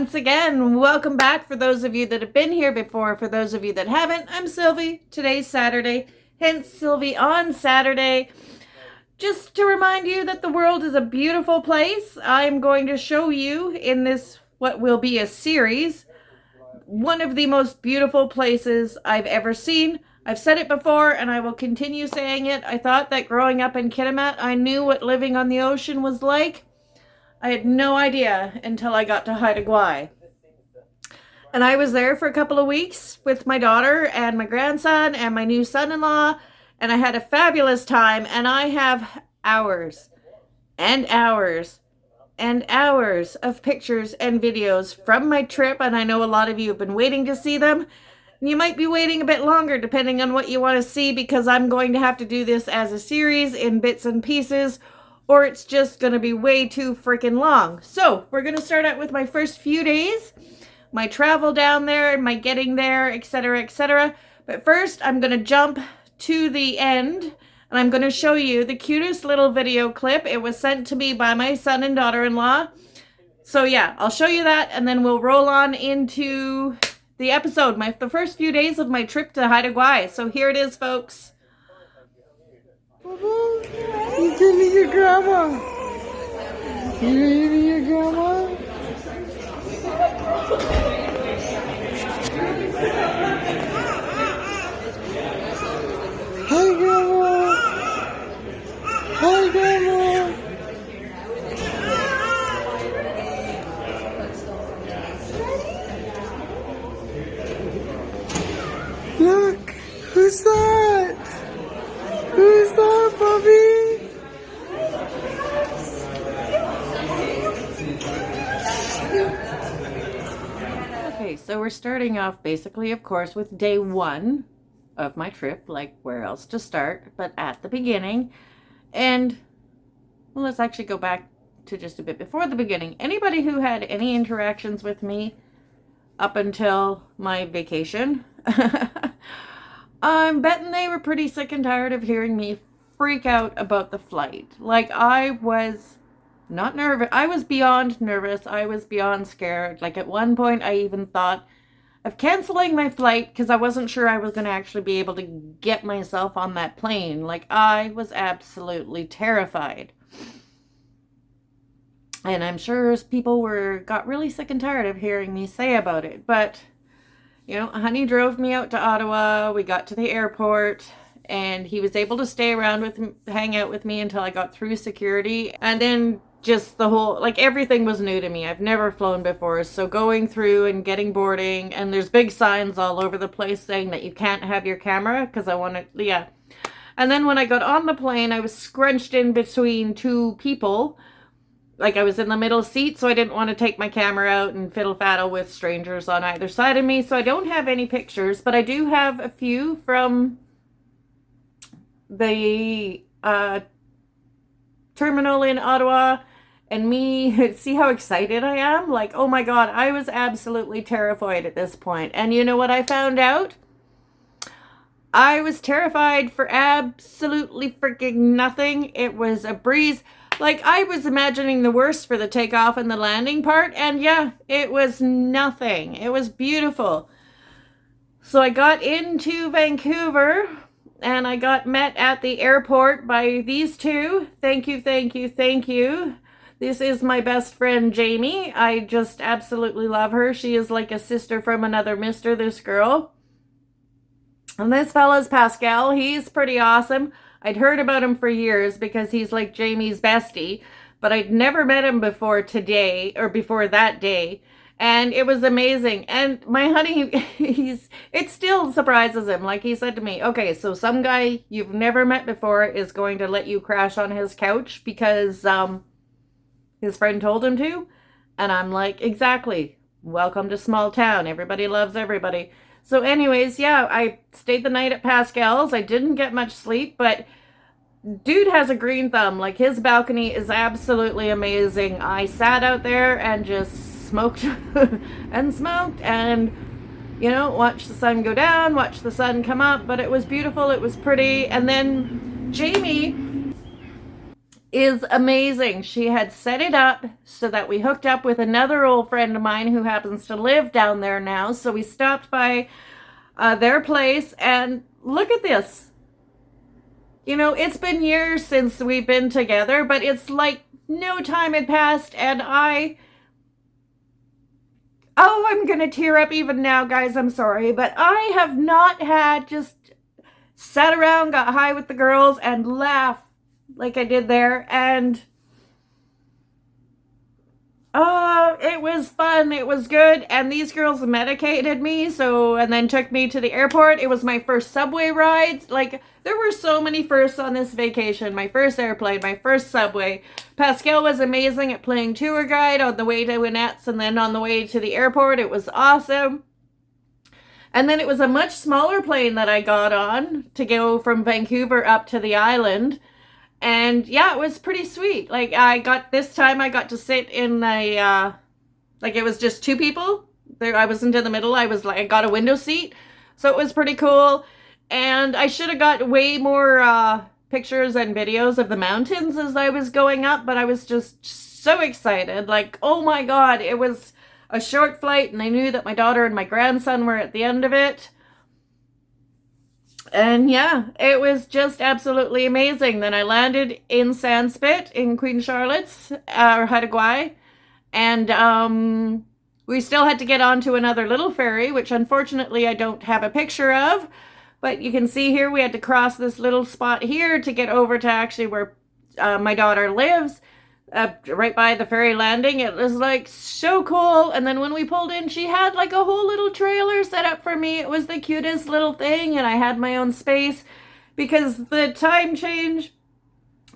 once again. Welcome back for those of you that have been here before. For those of you that haven't, I'm Sylvie. Today's Saturday, hence Sylvie on Saturday. Just to remind you that the world is a beautiful place. I'm going to show you in this, what will be a series, one of the most beautiful places I've ever seen. I've said it before and I will continue saying it. I thought that growing up in Kitimat, I knew what living on the ocean was like. I had no idea until I got to Haida Gwaii. And I was there for a couple of weeks with my daughter and my grandson and my new son-in-law. And I had a fabulous time. And I have hours and hours and hours of pictures and videos from my trip. And I know a lot of you have been waiting to see them. You might be waiting a bit longer depending on what you want to see, because I'm going to have to do this as a series in bits and pieces, or it's just going to be way too freaking long. So we're going to start out with my first few days, my travel down there, my getting there, etc., etc. But first, I'm going to jump to the end, and I'm going to show you the cutest little video clip. It was sent to me by my son and daughter-in-law. So yeah, I'll show you that, and then we'll roll on into the episode, the first few days of my trip to Haida Gwaii. So here it is, folks. You can meet your grandma. You meet your grandma. Hi, grandma. Hi, grandma. Look, who's that? Who's that, Bobby? Okay, so we're starting off basically, of course, with day one of my trip, like where else to start, but at the beginning. And well, let's actually go back to just a bit before the beginning. Anybody who had any interactions with me up until my vacation, I'm betting they were pretty sick and tired of hearing me freak out about the flight. Like, I was not nervous. I was beyond nervous. I was beyond scared. Like, at one point, I even thought of canceling my flight because I wasn't sure I was going to actually be able to get myself on that plane. Like, I was absolutely terrified. And I'm sure people got really sick and tired of hearing me say about it. But you know, honey drove me out to Ottawa. We got to the airport and he was able to stay around with me, hang out with me until I got through security. And then just the whole, like, everything was new to me. I've never flown before. So going through and getting boarding, and there's big signs all over the place saying that you can't have your camera because I wanted, yeah. And then when I got on the plane, I was scrunched in between two people. Like, I was in the middle seat, so I didn't want to take my camera out and fiddle-faddle with strangers on either side of me. So I don't have any pictures, but I do have a few from the terminal in Ottawa. And me, see how excited I am? Like, oh my God, I was absolutely terrified at this point. And you know what I found out? I was terrified for absolutely freaking nothing. It was a breeze. Like, I was imagining the worst for the takeoff and the landing part, and yeah, it was nothing. It was beautiful. So I got into Vancouver, and I got met at the airport by these two. Thank you, thank you, thank you. This is my best friend, Jamie. I just absolutely love her. She is like a sister from another mister, this girl. And this fella's Pascal. He's pretty awesome. I'd heard about him for years because he's like Jamie's bestie, but I'd never met him before today, or before that day, and it was amazing. And my honey, it still surprises him. Like, he said to me, okay, so some guy you've never met before is going to let you crash on his couch because his friend told him to? And I'm like, exactly. Welcome to small town. Everybody loves everybody. So anyways, yeah, I stayed the night at Pascal's. I didn't get much sleep, but dude has a green thumb. Like, his balcony is absolutely amazing. I sat out there and just smoked and smoked and, you know, watched the sun go down, watched the sun come up, but it was beautiful. It was pretty. And then Jamie is amazing. She had set it up so that we hooked up with another old friend of mine who happens to live down there now. So we stopped by their place, and look at this. You know, it's been years since we've been together, but it's like no time had passed, and oh, I'm gonna tear up even now, guys. I'm sorry, but I have not had just sat around, got high with the girls, and laughed like I did there. And oh, it was fun. It was good. And these girls medicated me, and then took me to the airport. It was my first subway ride. Like, there were so many firsts on this vacation. My first airplane, my first subway. Pascal was amazing at playing tour guide on the way to Winnette's, and then on the way to the airport. It was awesome. And then it was a much smaller plane that I got on to go from Vancouver up to the island. And yeah, it was pretty sweet. Like, this time I got to sit in like, it was just two people. There, I wasn't in the middle. I got a window seat. So it was pretty cool. And I should have got way more pictures and videos of the mountains as I was going up, but I was just so excited. Like, oh my God, it was a short flight, and I knew that my daughter and my grandson were at the end of it. And yeah, it was just absolutely amazing. Then I landed in Sandspit in Queen Charlotte's, or Haida Gwaii, and we still had to get onto another little ferry, which unfortunately I don't have a picture of. But you can see here we had to cross this little spot here to get over to actually where my daughter lives, right by the ferry landing. It was like so cool. And then when we pulled in, she had like a whole little trailer set up for me. It was the cutest little thing, and I had my own space because the time change,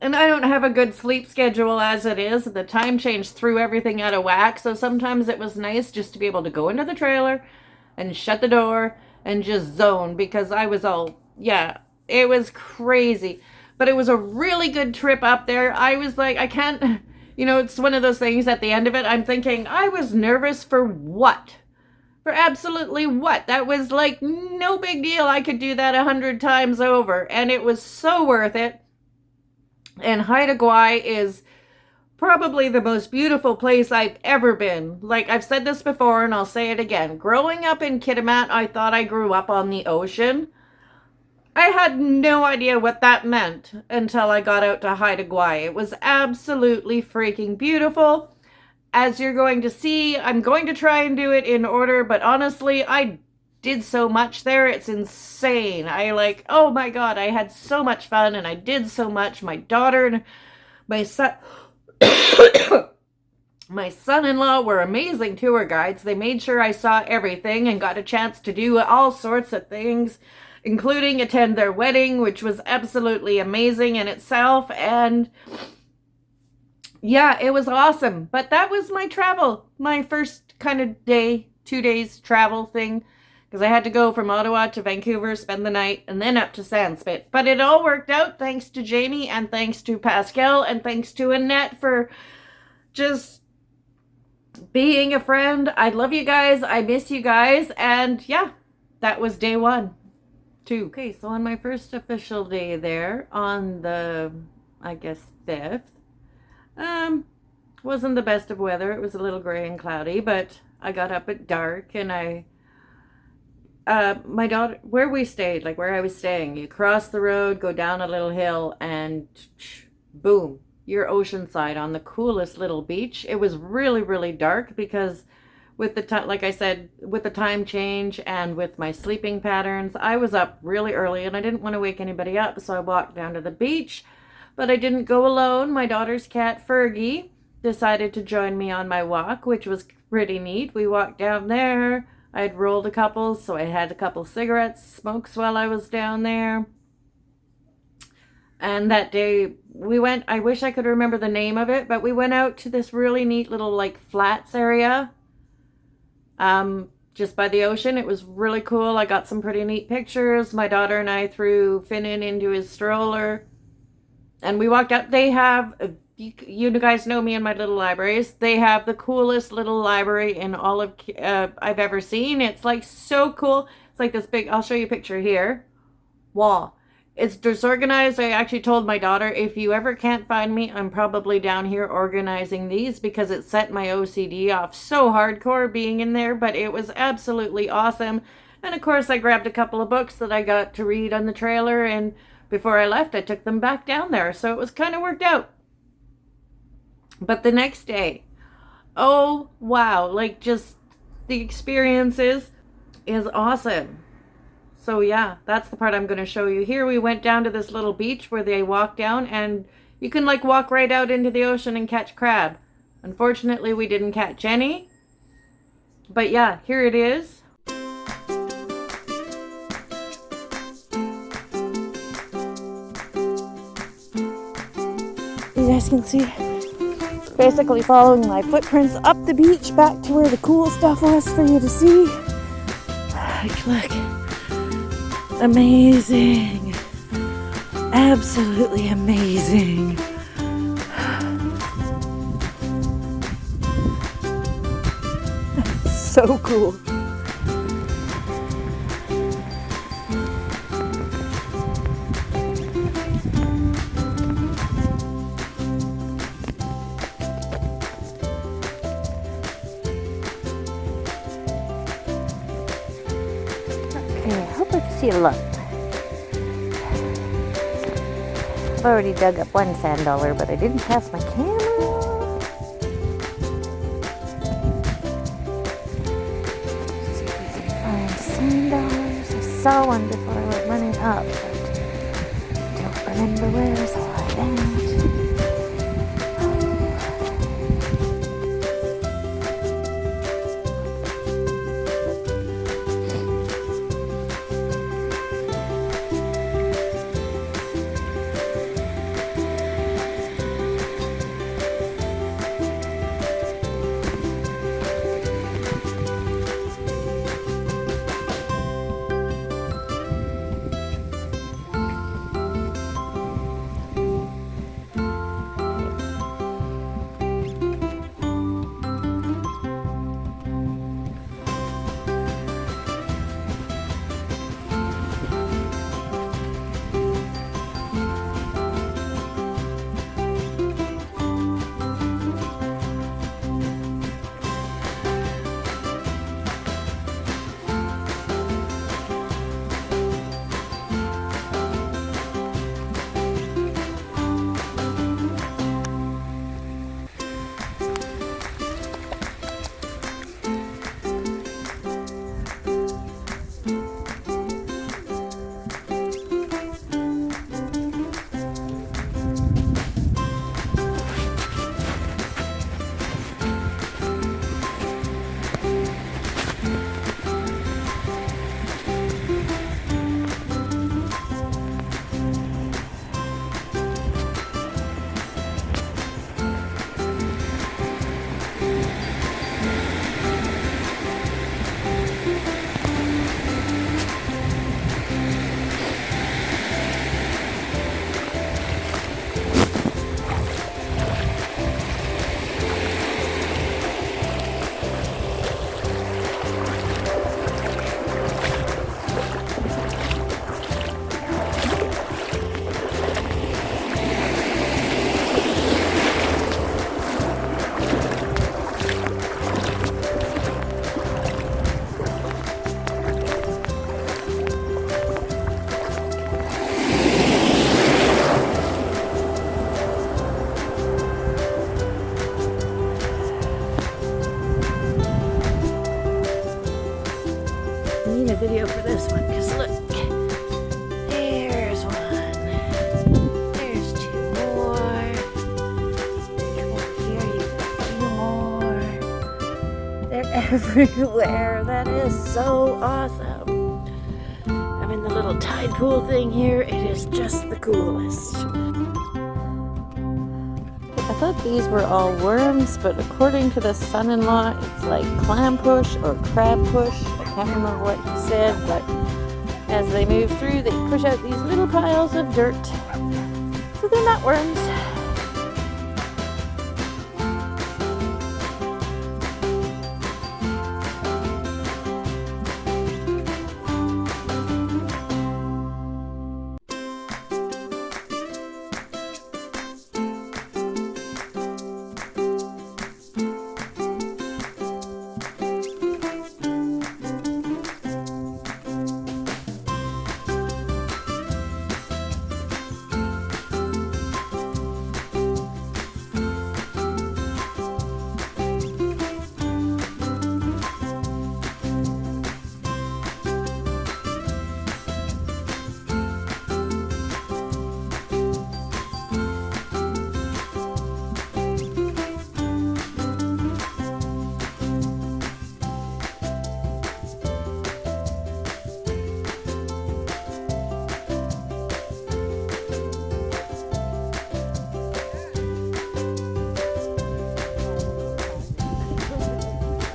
and I don't have a good sleep schedule as it is. The time change threw everything out of whack. So sometimes it was nice just to be able to go into the trailer and shut the door and just zone, because I was yeah, it was crazy. But it was a really good trip up there. I was like, I can't, it's one of those things at the end of it, I'm thinking, I was nervous for what? For absolutely what? That was like no big deal. I could do that 100 times over. And it was so worth it. And Haida Gwaii is probably the most beautiful place I've ever been. Like, I've said this before, and I'll say it again. Growing up in Kitimat, I thought I grew up on the ocean. I had no idea what that meant until I got out to Haida Gwaii. It was absolutely freaking beautiful. As you're going to see, I'm going to try and do it in order, but honestly, I did so much there. It's insane. Oh my God, I had so much fun, and I did so much. My daughter and my son... My son-in-law were amazing tour guides. They made sure I saw everything and got a chance to do all sorts of things, including attend their wedding, which was absolutely amazing in itself. And yeah, it was awesome. But that was my travel, my first kind of 2 days travel thing, because I had to go from Ottawa to Vancouver, spend the night, and then up to Sandspit. But it all worked out thanks to Jamie, and thanks to Pascal, and thanks to Annette for just being a friend. I love you guys. I miss you guys. And yeah, that was day 1, 2. Okay, so on my first official day there, on the, I guess, 5th, wasn't the best of weather. It was a little gray and cloudy, but I got up at dark, and my daughter, where we stayed, like where I was staying, you cross the road, go down a little hill, and boom, you're oceanside on the coolest little beach. It was really, really dark because with the time, like I said, with the time change and with my sleeping patterns, I was up really early and I didn't want to wake anybody up. So I walked down to the beach, but I didn't go alone. My daughter's cat, Fergie, decided to join me on my walk, which was pretty neat. We walked down there. I had rolled a couple, so I had a couple cigarettes, smokes while I was down there. And that day we went, I wish I could remember the name of it, but we went out to this really neat little like flats area, just by the ocean. It was really cool. I got some pretty neat pictures. My daughter and I threw Finnan into his stroller, and we walked out. They have, you guys know me and my little libraries. They have the coolest little library in all of I've ever seen. It's like so cool. It's like this big, I'll show you a picture here. Wall. It's disorganized. I actually told my daughter, if you ever can't find me, I'm probably down here organizing these, because it set my OCD off so hardcore being in there, but it was absolutely awesome. And of course, I grabbed a couple of books that I got to read on the trailer, and before I left, I took them back down there. So it was kind of worked out. But the next day, oh wow, like just the experiences is awesome. So yeah, that's the part I'm going to show you here. We went down to this little beach where they walk down, and you can like walk right out into the ocean and catch crab. Unfortunately, we didn't catch any. But yeah, here it is. You guys can see, basically following my footprints up the beach back to where the cool stuff was for you to see. Like, look. Amazing. Absolutely amazing. So cool. Okay, I hope I can see a lot. I've already dug up one sand dollar, but I didn't pass my camera. Let's see if we can find sand dollars. I saw one before I went running up, but don't remember where I saw it at. A video for this one, because look, there's one, there's two more, come over here, you've got a few more, they're everywhere. That is so awesome. I'm in the little tide pool thing here. It is just the coolest. I thought these were all worms, but according to the son-in-law, it's like clam push or crab push. I can't remember what he said, but as they move through, they push out these little piles of dirt. So they're not worms.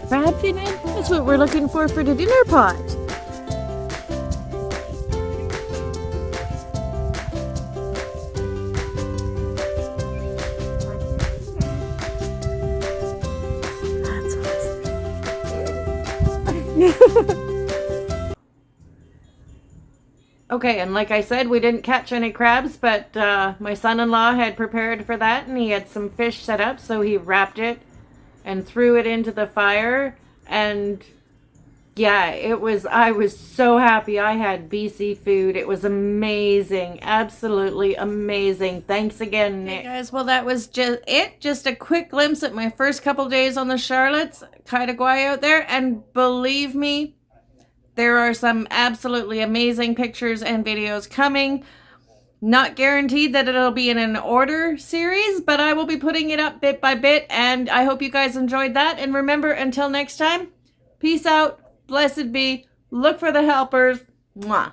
Crab fin in? That's what we're looking for the dinner pot. Okay, and like I said, we didn't catch any crabs, but my son-in-law had prepared for that, and he had some fish set up, so he wrapped it and threw it into the fire. And yeah, I was so happy I had BC food. It was amazing. Absolutely amazing. Thanks again, Nick. Hey guys, well, that was just it. Just a quick glimpse at my first couple days on the Charlottes, Haida Gwaii out there. And believe me, there are some absolutely amazing pictures and videos coming. Not guaranteed that it'll be in an order series, but I will be putting it up bit by bit. And I hope you guys enjoyed that. And remember, until next time, peace out. Blessed be. Look for the helpers. Mwah.